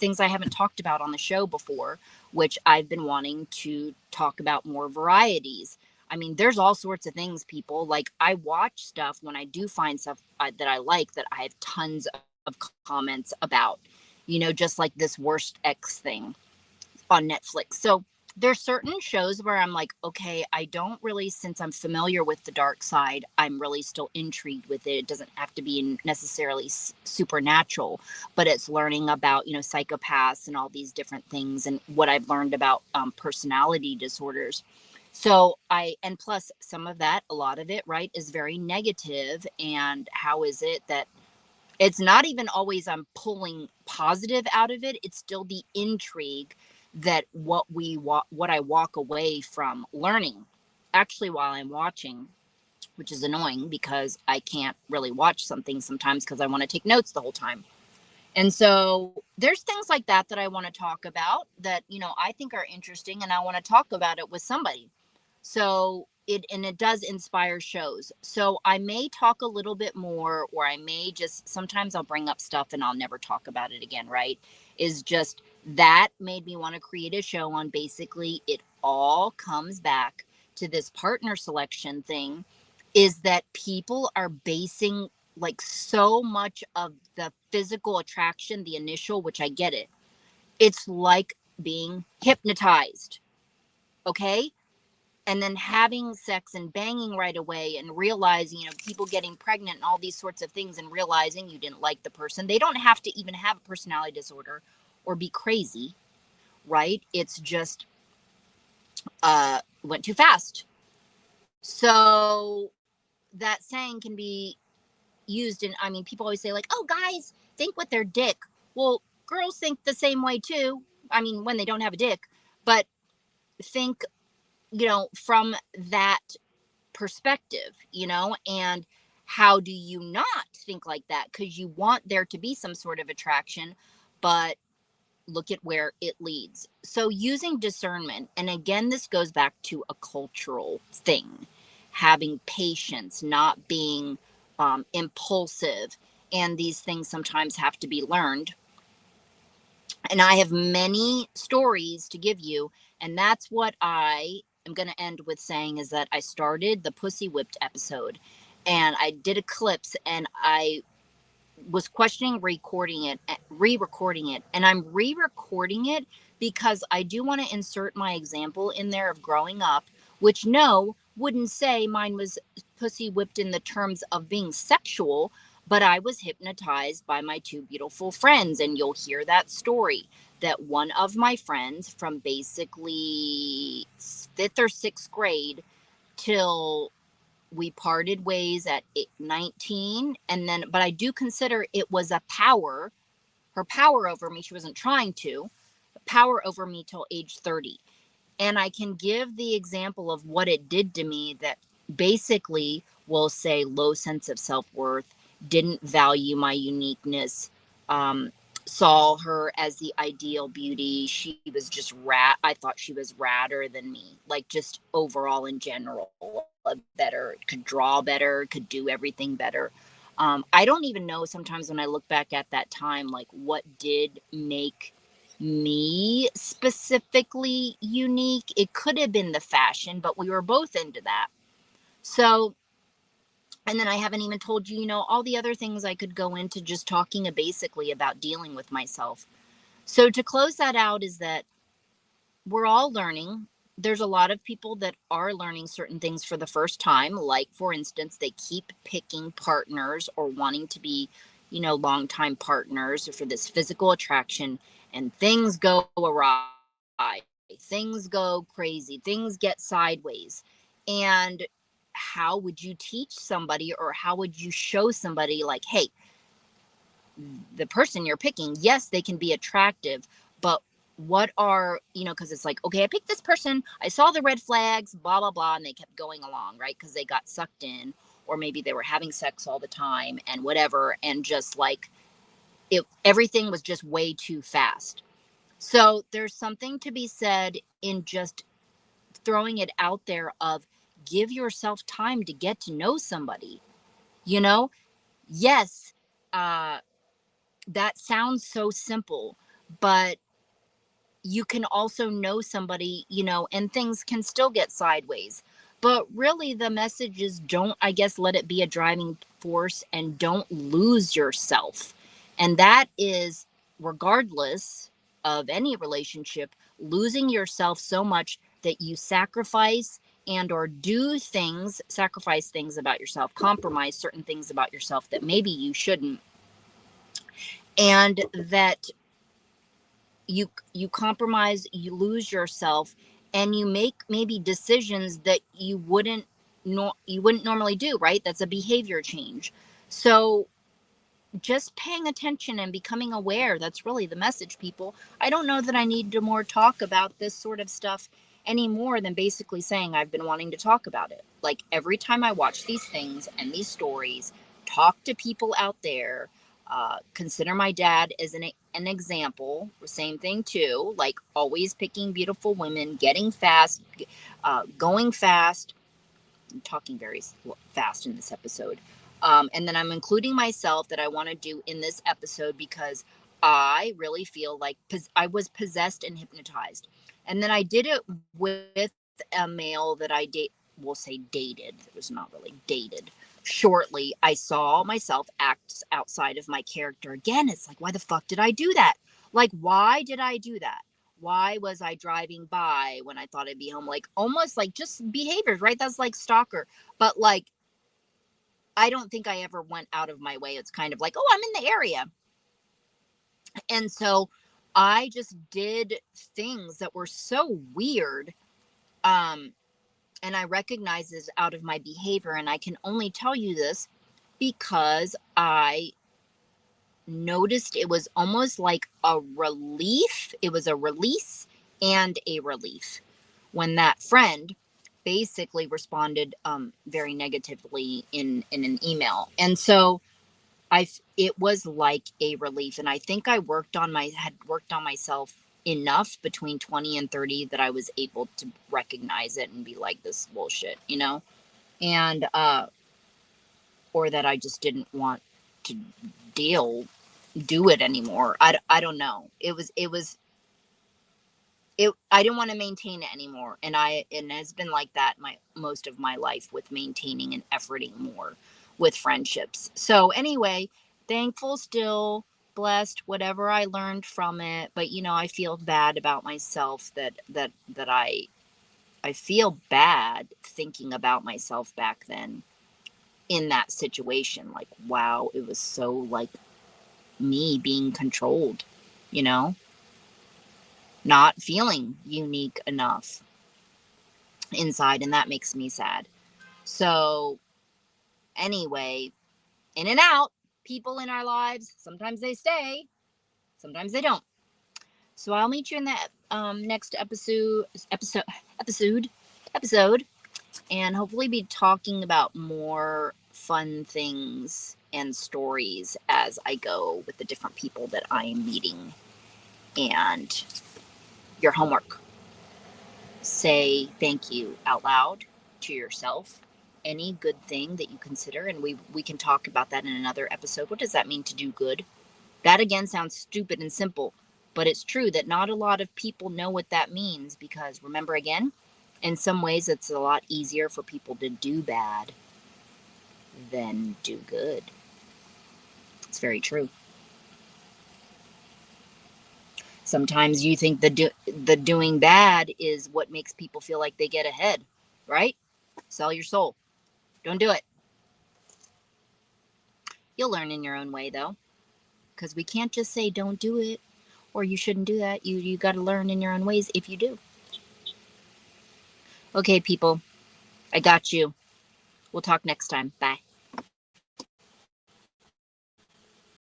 things I haven't talked about on the show before, which I've been wanting to talk about more varieties. I mean, there's all sorts of things, people. Like, I watch stuff when I do find stuff that I like, that I have tons of comments about, just like this worst X thing on Netflix. So there's certain shows where I'm like, okay, I don't really, since I'm familiar with the dark side, I'm really still intrigued with it. It doesn't have to be necessarily supernatural, but it's learning about, psychopaths and all these different things, and what I've learned about personality disorders. So and plus some of that, a lot of it, right, is very negative. And how is it that it's not even always I'm pulling positive out of it? It's still the intrigue that what I walk away from learning actually while I'm watching, which is annoying because I can't really watch something sometimes because I want to take notes the whole time. And so there's things like that I want to talk about that, I think are interesting, and I want to talk about it with somebody. So it does inspire shows. So I may talk a little bit more, or I may just, sometimes I'll bring up stuff and I'll never talk about it again, right? Is just that made me want to create a show on, basically it all comes back to this partner selection thing, is that people are basing like so much of the physical attraction, the initial, which I get it. It's like being hypnotized. Okay. And then having sex and banging right away, and realizing, people getting pregnant and all these sorts of things, and realizing you didn't like the person. They don't have to even have a personality disorder or be crazy, right? It's just went too fast. So that saying can be used in, I mean, people always say like, oh, guys think with their dick. Well, girls think the same way too. I mean, when they don't have a dick, but think, from that perspective, and how do you not think like that? Because you want there to be some sort of attraction, but look at where it leads. So using discernment, and again, this goes back to a cultural thing, having patience, not being impulsive, and these things sometimes have to be learned. And I have many stories to give you, and that's what I am going to end with saying, is that I started the Pussy Whipped episode, and I did a clips, and I was questioning re-recording it, and I'm re-recording it because I do want to insert my example in there of growing up, which no wouldn't say mine was pussy whipped in the terms of being sexual, but I was hypnotized by my two beautiful friends. And you'll hear that story, that one of my friends from basically 5th or 6th grade till we parted ways at 19. And then, but I do consider it was a power, her power over me. She wasn't trying to, power over me till age 30. And I can give the example of what it did to me, that basically will say low sense of self-worth, didn't value my uniqueness, saw her as the ideal beauty. She was just I thought she was radder than me, like just overall in general, better, could draw better, could do everything better. I don't even know sometimes when I look back at that time, like what did make me specifically unique. It could have been the fashion, but we were both into that. So, and then I haven't even told you, all the other things I could go into, just talking basically about dealing with myself. So to close that out, is that we're all learning. There's a lot of people that are learning certain things for the first time. Like, for instance, they keep picking partners or wanting to be, longtime partners for this physical attraction, and things go awry. Things go crazy. Things get sideways. And how would you teach somebody, or how would you show somebody like, hey, the person you're picking, yes, they can be attractive, but what are, because it's like, okay, I picked this person, I saw the red flags, blah, blah, blah, and they kept going along, right? Because they got sucked in, or maybe they were having sex all the time and whatever, and just like everything was just way too fast. So there's something to be said in just throwing it out there of, give yourself time to get to know somebody, you know? Yes, that sounds so simple, but you can also know somebody, and things can still get sideways. But really, the message is don't, I guess, let it be a driving force and don't lose yourself. And that is, regardless of any relationship, losing yourself so much that you sacrifice and or sacrifice things about yourself, compromise certain things about yourself that maybe you shouldn't, and that you compromise, you lose yourself, and you make maybe decisions that you wouldn't normally do, right? That's a behavior change. So just paying attention and becoming aware, that's really the message, people. I don't know that I need to more talk about this sort of stuff any more than basically saying I've been wanting to talk about it. Like every time I watch these things and these stories, talk to people out there, consider my dad as an example. Same thing too, like always picking beautiful women, getting fast, going fast. I'm talking very fast in this episode. And then I'm including myself that I want to do in this episode because I really feel like I was possessed and hypnotized. And then I did it with a male that I we'll say dated. It was not really dated. Shortly, I saw myself act outside of my character again. It's like, why the fuck did I do that? Like, why did I do that? Why was I driving by when I thought I'd be home? Like almost like just behaviors, right? That's like stalker. But like, I don't think I ever went out of my way. It's kind of like, oh, I'm in the area. And so I just did things that were so weird. And I recognize this out of my behavior. And I can only tell you this because I noticed it was almost like a relief. It was a release and a relief when that friend basically responded very negatively in an email. And so it was like a relief. And I think I had worked on myself enough between 20 and 30 that I was able to recognize it and be like, this bullshit, and or that I just didn't want to do it anymore. I don't know. I didn't want to maintain it anymore. And it's been like that most of my life, with maintaining and efforting more with friendships. So anyway, thankful, still blessed, whatever I learned from it. But I feel bad about myself that I feel bad thinking about myself back then in that situation. Like, wow, it was so like me being controlled, you know? Not feeling unique enough inside, and that makes me sad. So anyway, in and out, people in our lives, sometimes they stay, sometimes they don't. So I'll meet you in that next episode, and hopefully be talking about more fun things and stories as I go with the different people that I am meeting. And your homework: say thank you out loud to yourself. Any good thing that you consider, and we can talk about that in another episode. What does that mean to do good? That again sounds stupid and simple, but it's true that not a lot of people know what that means, because remember, again, in some ways it's a lot easier for people to do bad than do good. It's very true. Sometimes you think the doing bad is what makes people feel like they get ahead, right? Sell your soul. Don't do it. You'll learn in your own way, though, because we can't just say don't do it or you shouldn't do that. You got to learn in your own ways if you do. Okay, people, I got you. We'll talk next time. Bye.